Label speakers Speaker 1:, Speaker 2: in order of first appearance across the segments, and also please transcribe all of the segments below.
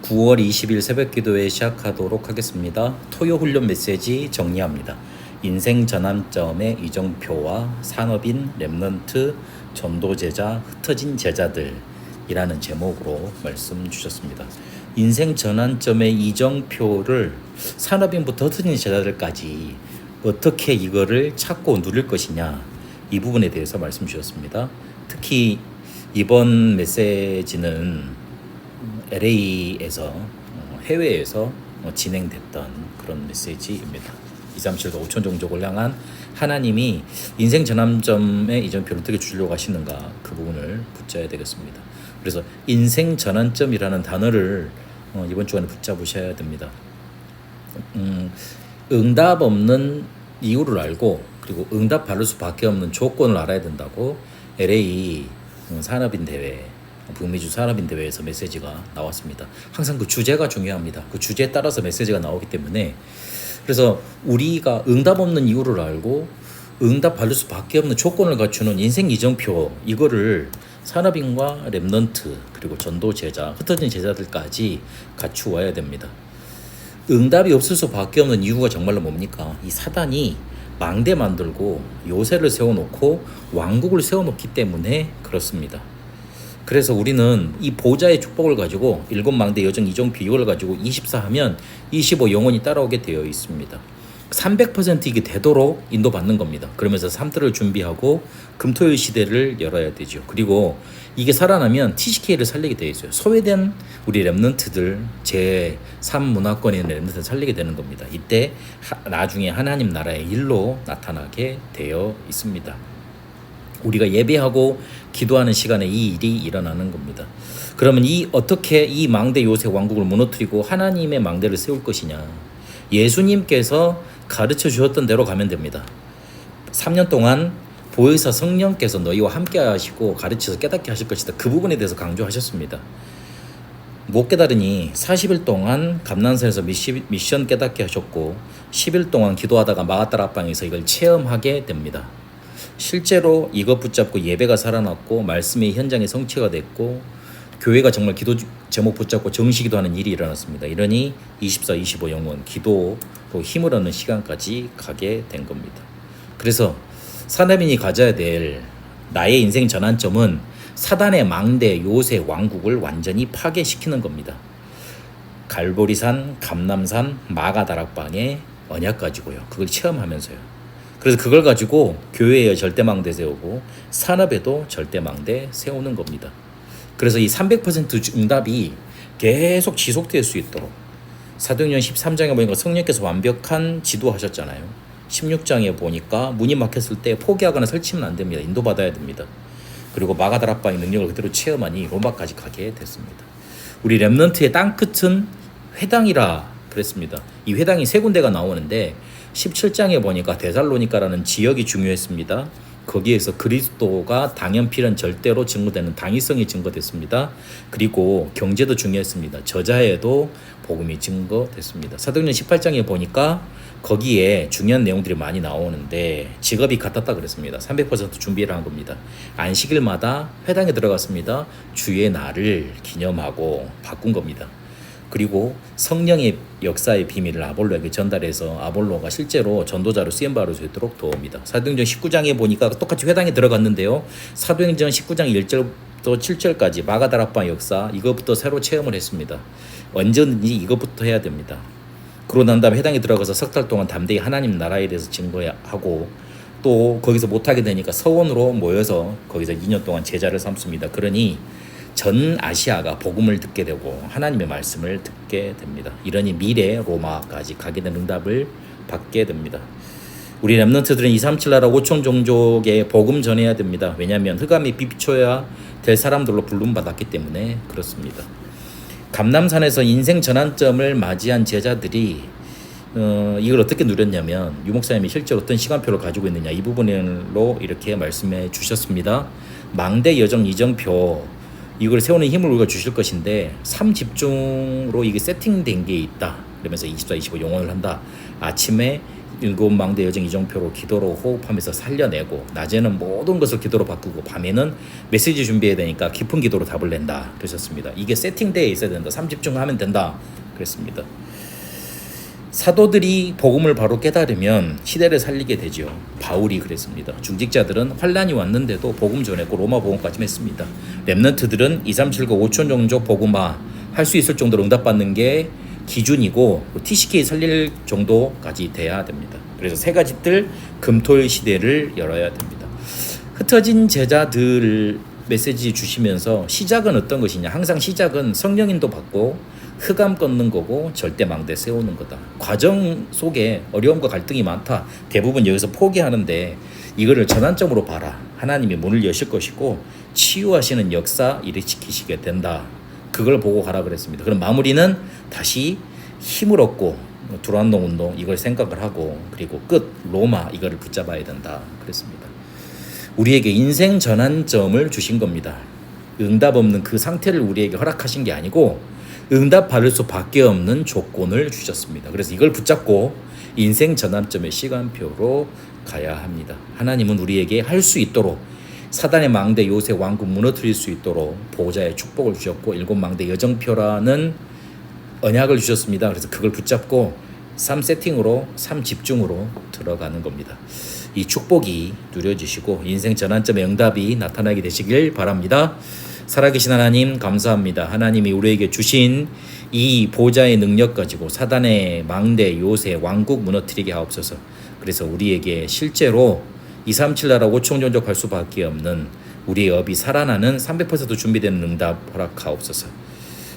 Speaker 1: 9월 20일 새벽 기도회 시작하도록 하겠습니다. 토요 훈련 메시지 정리합니다. 인생 전환점의 이정표와 산업인, 랩넌트, 전도제자, 흩어진 제자들이라는 제목으로 말씀 주셨습니다. 인생 전환점의 이정표를 산업인부터 흩어진 제자들까지 어떻게 이거를 찾고 누릴 것이냐, 이 부분에 대해서 말씀 주셨습니다. 특히 이번 메시지는 LA에서 해외에서 진행됐던 그런 메시지입니다. 237도 5천 종족을 향한 하나님이 인생 전환점의 이정표를 어떻게 주려고 하시는가, 그 부분을 붙잡아야 되겠습니다. 그래서 인생 전환점이라는 단어를 이번 주간에 붙잡으셔야 됩니다. 응답 없는 이유를 알고, 그리고 응답 받을 수밖에 없는 조건을 알아야 된다고 LA 산업인 대회, 북미주 산업인 대회에서 메시지가 나왔습니다. 항상 그 주제가 중요합니다. 그 주제에 따라서 메시지가 나오기 때문에, 그래서 우리가 응답 없는 이유를 알고 응답 받을 수밖에 없는 조건을 갖추는 인생 이정표, 이거를 산업인과 랩넌트, 그리고 전도 제자, 흩어진 제자들까지 갖추어야 됩니다. 응답이 없을 수밖에 없는 이유가 정말로 뭡니까? 이 사단이 망대 만들고 요새를 세워놓고 왕국을 세워놓기 때문에 그렇습니다. 그래서 우리는 이 보좌의 축복을 가지고 일곱 망대 여정 이정표 이걸 가지고 24 하면 25 영원히 따라오게 되어 있습니다. 300% 이게 되도록 인도받는 겁니다. 그러면서 3들을 준비하고 금토일 시대를 열어야 되죠. 그리고 이게 살아나면 TCK를 살리게 되어 있어요. 소외된 우리 랩넌트들, 제3 문화권의 랩넌트를 살리게 되는 겁니다. 이때 나중에 하나님 나라의 일로 나타나게 되어 있습니다. 우리가 예배하고 기도하는 시간에 이 일이 일어나는 겁니다. 그러면 어떻게 이 망대 요새 왕국을 무너뜨리고 하나님의 망대를 세울 것이냐? 예수님께서 가르쳐 주셨던 대로 가면 됩니다. 3년 동안 보혜사 성령께서 너희와 함께 하시고 가르쳐서 깨닫게 하실 것이다. 그 부분에 대해서 강조하셨습니다. 못 깨달으니 40일 동안 감난산에서 미션 깨닫게 하셨고 10일 동안 기도하다가 마가다라 앞방에서 이걸 체험하게 됩니다. 실제로 이것 붙잡고 예배가 살아났고 말씀의 현장에 성취가 됐고 교회가 정말 기도 제목 붙잡고 정시 기도하는 일이 일어났습니다. 이러니 24, 25 영원 기도로 힘을 얻는 시간까지 가게 된 겁니다. 그래서 산업인이 가져야 될 나의 인생 전환점은 사단의 망대 요새 왕국을 완전히 파괴시키는 겁니다. 갈보리산, 감남산, 마가다락방의 언약 가지고요. 그걸 체험하면서요. 그래서 그걸 가지고 교회에 절대망대 세우고 산업에도 절대망대 세우는 겁니다. 그래서 이 300% 응답이 계속 지속될 수 있도록 사도행전 13장에 보니까 성령께서 완벽한 지도하셨잖아요. 16장에 보니까 문이 막혔을 때 포기하거나 설치면 안 됩니다. 인도받아야 됩니다. 그리고 마가다락방의 능력을 그대로 체험하니 로마까지 가게 됐습니다. 우리 랩넌트의 땅끝은 회당이라 그랬습니다. 이 회당이 세 군데가 나오는데 17장에 보니까 데살로니가라는 지역이 중요했습니다. 거기에서 그리스도가 당연필은 절대로 증거되는 당위성이 증거됐습니다. 그리고 경제도 중요했습니다. 저자에도 복음이 증거됐습니다. 사도행전 18장에 보니까 거기에 중요한 내용들이 많이 나오는데 직업이 같았다 그랬습니다. 300% 준비를 한 겁니다. 안식일마다 회당에 들어갔습니다. 주의 날을 기념하고 바꾼 겁니다. 그리고 성령의 역사의 비밀을 아볼로에게 전달해서 아볼로가 실제로 전도자로 쓰임받을 수 있도록 도웁니다. 사도행전 19장에 보니까 똑같이 회당에 들어갔는데요. 사도행전 19장 1절부터 7절까지 마가다락방 역사 이것부터 새로 체험을 했습니다. 언제든지 이것부터 해야 됩니다. 그러고 난 다음에 회당에 들어가서 석 달 동안 담대히 하나님 나라에 대해서 증거하고 또 거기서 못하게 되니까 서원으로 모여서 거기서 2년 동안 제자를 삼습니다. 그러니 전 아시아가 복음을 듣게 되고 하나님의 말씀을 듣게 됩니다. 이러니 미래 로마까지 가게 된 응답을 받게 됩니다. 우리 랩넌트들은 237 나라 5천 종족에 복음 전해야 됩니다. 왜냐하면 흑암이 비춰야 될 사람들로 부름받았기 때문에 그렇습니다. 감남산에서 인생 전환점을 맞이한 제자들이 이걸 어떻게 누렸냐면 유목사님이 실제 어떤 시간표를 가지고 있느냐, 이 부분으로 이렇게 말씀해 주셨습니다. 망대 여정 이정표 이걸 세우는 힘을 우리가 주실 것인데 3집중으로 이게 세팅된 게 있다. 그러면서 24, 25 영원을 한다. 아침에 일곱 망대 여정 이정표로 기도로 호흡하면서 살려내고 낮에는 모든 것을 기도로 바꾸고 밤에는 메시지 준비해야 되니까 깊은 기도로 답을 낸다 그러셨습니다. 이게 세팅되어 있어야 된다. 3집중하면 된다 그랬습니다. 사도들이 복음을 바로 깨달으면 시대를 살리게 되죠. 바울이 그랬습니다. 중직자들은 환란이 왔는데도 복음 전했고 로마 복음까지 했습니다. 렘넌트들은 2, 3, 7, 9, 5천 정도 복음화 할 수 있을 정도로 응답받는 게 기준이고 TCK 살릴 정도까지 돼야 됩니다. 그래서 세 가지들 금토일 시대를 열어야 됩니다. 흩어진 제자들 메시지 주시면서 시작은 어떤 것이냐. 항상 시작은 성령인도 받고 흑암 꺾는 거고 절대 망대 세우는 거다. 과정 속에 어려움과 갈등이 많다. 대부분 여기서 포기하는데 이거를 전환점으로 봐라. 하나님이 문을 여실 것이고 치유하시는 역사 일으키시게 된다. 그걸 보고 가라 그랬습니다. 그럼 마무리는 다시 힘을 얻고 두란노 운동 이걸 생각을 하고 그리고 끝 로마 이거를 붙잡아야 된다 그랬습니다. 우리에게 인생 전환점을 주신 겁니다. 응답 없는 그 상태를 우리에게 허락하신 게 아니고 응답 받을 수밖에 없는 조건을 주셨습니다. 그래서 이걸 붙잡고 인생 전환점의 시간표로 가야 합니다. 하나님은 우리에게 할 수 있도록 사단의 망대 요새 왕국 무너뜨릴 수 있도록 보호자의 축복을 주셨고 일곱 망대 여정표라는 언약을 주셨습니다. 그래서 그걸 붙잡고 3세팅으로 3집중으로 들어가는 겁니다. 이 축복이 누려지시고 인생 전환점의 응답이 나타나게 되시길 바랍니다. 살아계신 하나님 감사합니다. 하나님이 우리에게 주신 이 보좌의 능력 가지고 사단의 망대 요새 왕국 무너뜨리게 하옵소서. 그래서 우리에게 실제로 237 나라 5천 종족할 수밖에 없는 우리의 업이 살아나는 300% 준비되는 응답 허락하옵소서.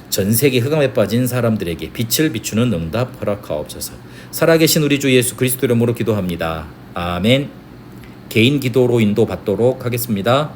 Speaker 1: 전 세계 흑암에 빠진 사람들에게 빛을 비추는 응답 허락하옵소서. 살아계신 우리 주 예수 그리스도 이름으로 기도합니다. 아멘. 개인 기도로 인도받도록 하겠습니다.